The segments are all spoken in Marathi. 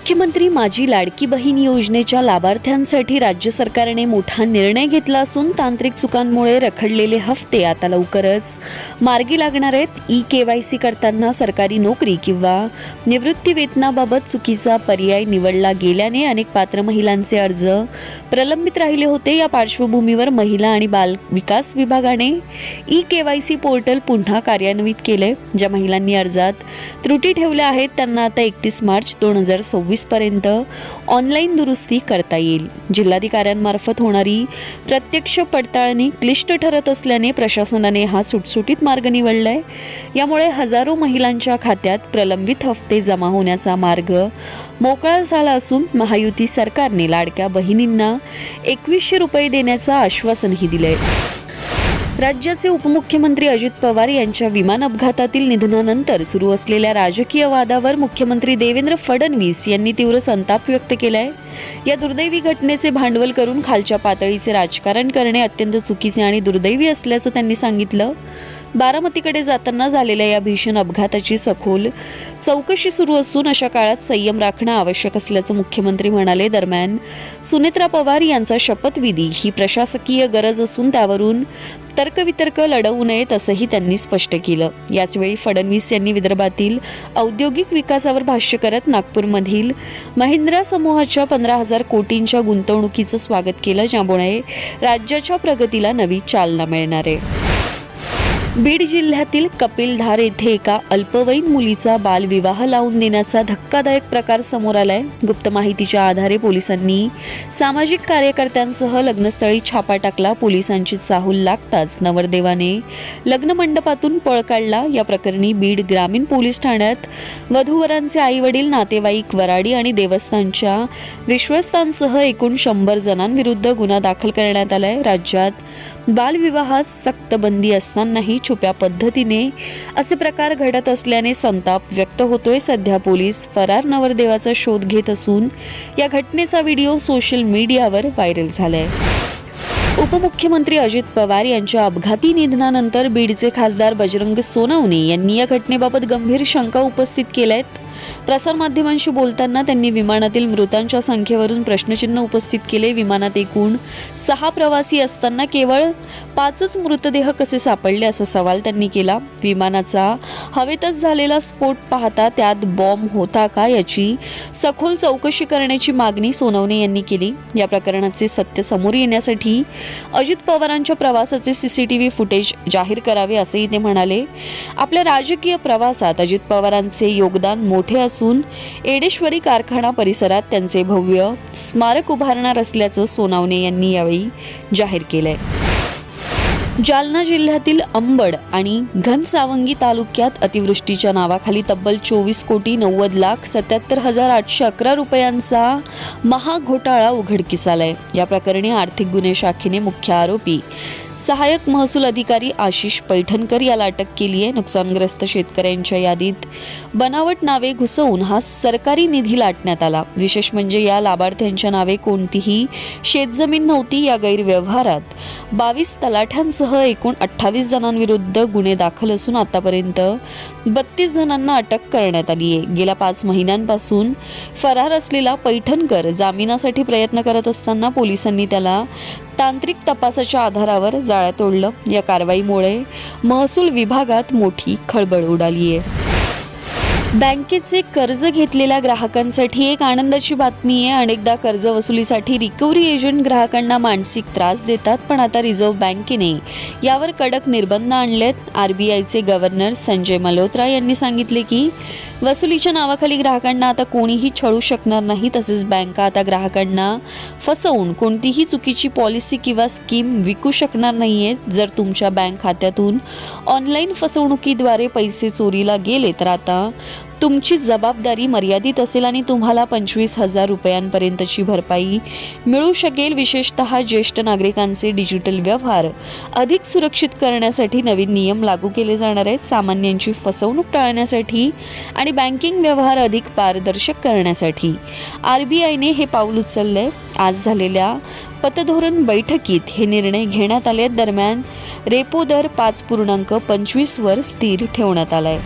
मुख्यमंत्री माझी लाडकी बहीण योजनेच्या लाभार्थ्यांसाठी राज्य सरकारने मोठा निर्णय घेतला असून तांत्रिक चुकांमुळे रखडलेले हफ्ते आता लवकरच मार्गी लागणार आहेत। ई-केवायसी करताना सरकारी नोकरी किंवा निवृत्ती वेतनाबाबत चुकीचा पर्याय निवडला गेल्याने अनेक पात्र महिलांचे अर्ज प्रलंबित राहिले होते। या पार्श्वभूमीवर महिला आणि बाल विकास विभागाने ई-केवायसी पोर्टल पुन्हा कार्यान्वित केले। ज्या महिलांनी अर्जात त्रुटी ठेवल्या आहेत त्यांना आता 31 मार्च 2026 पर्यंत ऑनलाईन दुरुस्ती करता येईल। जिल्हाधिकाऱ्यांमार्फत होणारी प्रत्यक्ष पडताळणी क्लिष्ट ठरत असल्याने प्रशासनाने हा सुटसुटीत मार्ग निवडलाय। यामुळे हजारो महिलांच्या खात्यात प्रलंबित हफ्ते जमा होण्याचा मार्ग मोकळा झाला असून महायुती सरकारने लाडक्या बहिणींना 2100 रुपये देण्याचं आश्वासनही दिलंय। राज्याचे उपमुख्यमंत्री अजित पवार यांच्या विमान अपघातातील निधनानंतर सुरू असलेल्या राजकीय वादावर मुख्यमंत्री देवेंद्र फडणवीस यांनी तीव्र संताप व्यक्त केलाय। या दुर्दैवी घटनेचे भांडवल करून खालच्या पातळीचे राजकारण करणे अत्यंत चुकीचे आणि दुर्दैवी असल्याचं त्यांनी सांगितलं। बारामतीकडे जाताना झालेल्या या भीषण अपघाताची सखोल चौकशी सुरू असून अशा काळात संयम राखणं आवश्यक असल्याचं मुख्यमंत्री म्हणाले। दरम्यान सुनेत्रा पवार यांचा शपथविधी ही प्रशासकीय गरज असून त्यावरून तर्कवितर्क लढवू नयेत असंही त्यांनी स्पष्ट केलं। याचवेळी फडणवीस यांनी विदर्भातील औद्योगिक विकासावर भाष्य करत नागपूरमधील महिंद्रा समूहाच्या 15,000 कोटींच्या गुंतवणुकीचं स्वागत केलं, ज्यामुळे राज्याच्या प्रगतीला नवी चालना मिळणार आहे। बीड जिल्ह्यातील कपिलधार येथे एका अल्पवयीन मुलीचा बालविवाह लावून देण्याचा धक्कादायक प्रकार समोर आलाय। गुप्त माहितीच्या आधारे पोलिसांनी सामाजिक कार्यकर्त्यांसह लग्नस्थळी छापा टाकला। पोलिसांची चाहूल लागताच नवरदेवाने लग्न मंडपातून पळ काढला। या प्रकरणी बीड ग्रामीण पोलीस ठाण्यात वधूवरांचे आई-वडील, नातेवाईक, वराडी आणि देवस्थानच्या विश्वस्तांसह एकूण 100 जणांविरुद्ध गुन्हा दाखल करण्यात आलाय। राज्यात बालविवाहास सक्त बंदी असतानाही छुप्या पद्धतीने असे प्रकार घडत असल्याने संताप व्यक्त होतोय। सध्या पोलीस फरार नवरदेवाचा शोध घेत असून या घटनेचा व्हिडिओ सोशल मीडियावर व्हायरल झालाय। उपमुख्यमंत्री अजित पवार यांच्या अपघाती निधनानंतर बीडचे खासदार बजरंग सोनवणे यांनी या घटनेबाबत गंभीर शंका उपस्थित केल्या आहेत। प्रसारमाध्यमांशी बोलताना त्यांनी विमानातील मृतांच्या संख्येवरून प्रश्नचिन्ह उपस्थित केले। विमानात एकूण 6 प्रवासी असताना केवळ 5च मृतदेह कसे सापडले असा सवाल त्यांनी केला। विमानाचा हवेतच झालेला स्फोट पाहता त्यात बॉम्ब होता का याची सखोल चौकशी करण्याची मागणी सोनवणे यांनी केली। या प्रकरणाचे सत्य समोर येण्यासाठी अजित पवारांच्या प्रवासाचे CCTV फुटेज जाहीर करावे असेही ते म्हणाले। आपल्या राजकीय प्रवासात अजित पवारांचे योगदान मोठे असून एडेश्वरी कारखाना परिसरात त्यांचे भव्य स्मारक उभारणार असल्याचं सोनवणे यांनी यावेळी जाहीर केलंय। जालना जिल्ह्यातील अंबड आणि घनसावंगी तालुक्यात अतिवृष्टीच्या नावाखाली तब्बल 24,90,77,811 रुपयांचा महाघोटाळा उघडकीस आलाय। या प्रकरणी आर्थिक गुन्हे शाखेने मुख्य आरोपी सहाय्यक महसूल अधिकारी आशिष पैठणकर याला अटक केली आहे। नुकसानग्रस्त शेतकऱ्यांच्या यादीत बनावट नावे घुसवून हा सरकारी निधी लाटण्यात आला। विशेष म्हणजे या लाभार्थ्यांच्या नावे कोणतीही शेतजमीन नव्हती। या गैरव्यवहारात 22 तलाठ्यांसह एकूण 28 जणांविरुद्ध गुन्हे दाखल असून आतापर्यंत 32 जणांना अटक करण्यात आली आहे। गेल्या 5 महिन्यांपासून फरार असलेला पैठणकर जामिनासाठी प्रयत्न करत असताना पोलिसांनी त्याला तांत्रिक तपासाच्या आधारावर जाळ्यात ओढलं। या कारवाईमुळे महसूल विभागात मोठी खळबळ उडाली आहे। बँकेचे कर्ज घेतलेल्या ग्राहकांसाठी एक आनंदाची बातमी आहे। अनेकदा कर्ज वसुलीसाठी रिकव्हरी एजंट ग्राहकांना मानसिक त्रास देतात, पण आता रिझर्व्ह बँकेने यावर कडक निर्बंध आणलेत। RBIचे गव्हर्नर संजय मल्होत्रा यांनी सांगितले की वसुलीच्या नावाखाली ग्राहकांना आता कोणीही छळू शकणार नाही। तसेच बँका आता ग्राहकांना फसवून कोणतीही चुकीची पॉलिसी किंवा स्कीम विकू शकणार नाहीयेत। जर तुमच्या बँक खात्यातून ऑनलाईन फसवणुकीद्वारे पैसे चोरीला गेले तर आता तुमची जबाबदारी मर्यादित असेल आणि तुम्हाला 25,000 रुपयांपर्यंतची भरपाई मिळू शकेल। विशेषतः ज्येष्ठ नागरिकांचे डिजिटल व्यवहार अधिक सुरक्षित करण्यासाठी नवीन नियम लागू केले जाणार आहेत। सामान्यांची फसवणूक टाळण्यासाठी आणि बँकिंग व्यवहार अधिक पारदर्शक करण्यासाठी RBIने हे पाऊल उचलले। आज झालेल्या पतधोरण बैठकीत हे निर्णय घेण्यात आले। दरम्यान रेपो दर 5.25 वर स्थिर ठेवण्यात आलाय।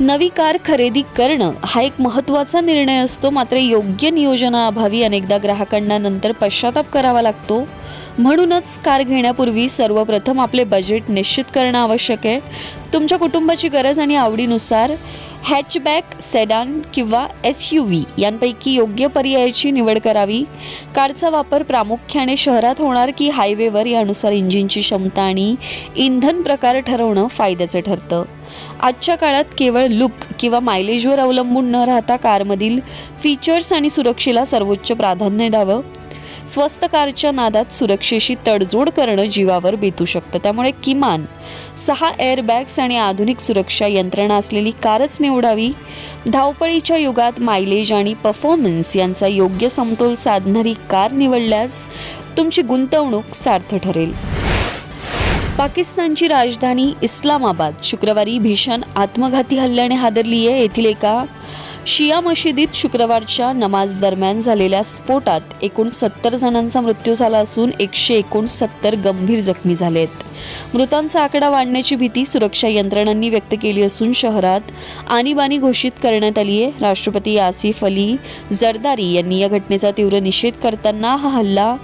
नवी कार खरेदी करणं हा एक महत्त्वाचा निर्णय असतो, मात्र योग्य नियोजनाअभावी अनेकदा ग्राहकांना नंतर पश्चाताप करावा लागतो. म्हणूनच कार घेण्यापूर्वी सर्वप्रथम आपले बजेट निश्चित करणं आवश्यक आहे. तुमच्या कुटुंबाची गरज आणि आवडीनुसार हॅचबॅक, सेडान किंवा SUV यांपैकी योग्य पर्यायाची निवड करावी. कारचा वापर प्रामुख्याने शहरात होणार की हायवेवर यानुसार इंजिनची क्षमता आणि इंधन प्रकार ठरवणं फायद्याचं ठरतं. आजच्या काळात केवळ लुक किंवा मायलेजवर अवलंबून न राहता कारमधील फीचर्स आणि सुरक्षेला सर्वोच्च प्राधान्य द्यावं. स्वस्त कारच्या नादात सुरक्षेशी तडजोड करणं जीवावर बेतू शकतं. त्यामुळे किमान 6 एअरबॅग्स आणि आधुनिक सुरक्षा यंत्रणा असलेली कारच निवडावी. धावपळीच्या युगात मायलेज आणि परफॉर्मन्स यांचा योग्य समतोल साधणारी कार निवडल्यास तुमची गुंतवणूक सार्थ ठरेल. पाकिस्तानची राजधानी इस्लामाबाद शुक्रवारी भीषण आत्मघाती हल्ल्याने हादरली आहे. येथील एका शिया मशिदीत शुक्रवारच्या नमाज दरम्यान झालेल्या स्फोटात एकूण 70 जणांचा मृत्यू झाला असून 169 गंभीर जखमी झालेत. मृतांचा आकडा वाढण्याची भीती सुरक्षा यंत्रणांनी व्यक्त केली असून शहरात आणीबाणी घोषित करण्यात आली आहे. राष्ट्रपती आसिफ अली झरदारी यांनी या घटनेचा तीव्र निषेध करताना हा हल्ला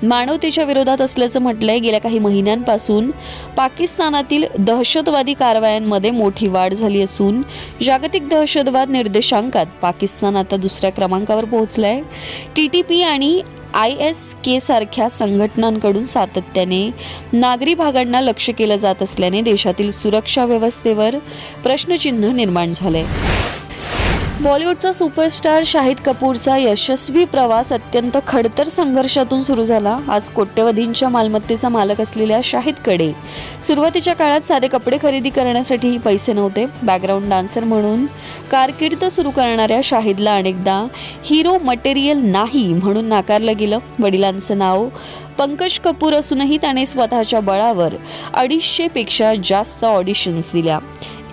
मानवतेच्या विरोधात असल्याचं म्हटलंय. गेल्या काही महिन्यांपासून पाकिस्तानातील दहशतवादी कारवायांमध्ये मोठी वाढ झाली असून जागतिक दहशतवाद निर्देशांकात पाकिस्तान आता दुसऱ्या क्रमांकावर पोहोचलाय. TTP आणि ISK सारख्या संघटनांकडून सातत्याने नागरी भागांना लक्ष्य केलं जात असल्याने देशातील सुरक्षा व्यवस्थेवर प्रश्नचिन्ह निर्माण झालंय. बॉलिवूडचा सुपरस्टार शाहिद कपूरचा यशस्वी प्रवास अत्यंत खडतर संघर्षातून सुरू झाला. आज कोट्यवधींच्या मालमत्तेचा मालक असलेल्या शाहिदकडे सुरुवातीच्या काळात साधे कपडे खरेदी करण्यासाठीही पैसे नव्हते. बॅकग्राऊंड डान्सर म्हणून कारकीर्द सुरू करणाऱ्या शाहिदला अनेकदा हिरो मटेरियल नाही म्हणून नाकारलं गेलं. वडिलांचं नाव पंकज कपूर असूनही त्याने स्वतःच्या बळावर 250 पेक्षा जास्त ऑडिशन्स दिल्या.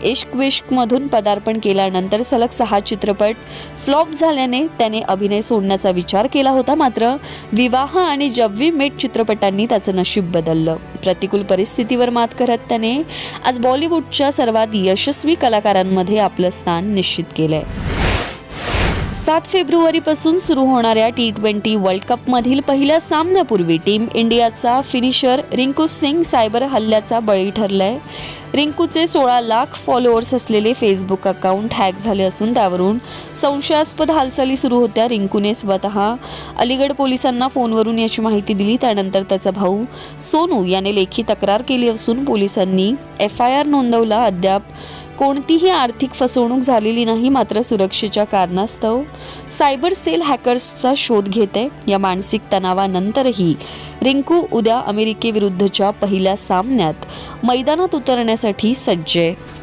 इश्क विश्कमधून पदार्पण केल्यानंतर सलग 6 चित्रपट फ्लॉप झाल्याने त्याने अभिनय सोडण्याचा विचार केला होता. मात्र विवाह आणि जब वी मेट चित्रपटांनी त्याचं नशीब बदललं. प्रतिकूल परिस्थितीवर मात करत त्याने आज बॉलिवूडच्या सर्वात यशस्वी कलाकारांमध्ये आपलं स्थान निश्चित केलंय. 7 फेब्रुवारीपासून सुरू होणाऱ्या T20 वर्ल्ड कपमधील पहिल्या सामन्यापूर्वी टीम इंडियाचा फिनिशर रिंकू सिंग सायबर हल्ल्याचा बळी ठरलाय. रिंकूचे 16 लाख फॉलोअर्स असलेले फेसबुक अकाउंट हॅक झाले असून त्यावरून संशयास्पद हालचाली सुरू होत्या. रिंकूने स्वतः अलीगड पोलिसांना फोनवरून याची माहिती दिली. त्यानंतर त्याचा भाऊ सोनू याने लेखी तक्रार केली असून पोलिसांनी FIR नोंदवला. अद्याप कोणतीही आर्थिक फसवणूक झालेली नाही. मात्र सुरक्षेच्या कारणास्तव सायबर सेल हॅकर्सचा शोध घेते. या मानसिक तणावानंतरही रिंकू उद्या अमेरिकेविरुद्धच्या पहिल्या सामन्यात मैदानात उतरण्यासाठी सज्ज आहे.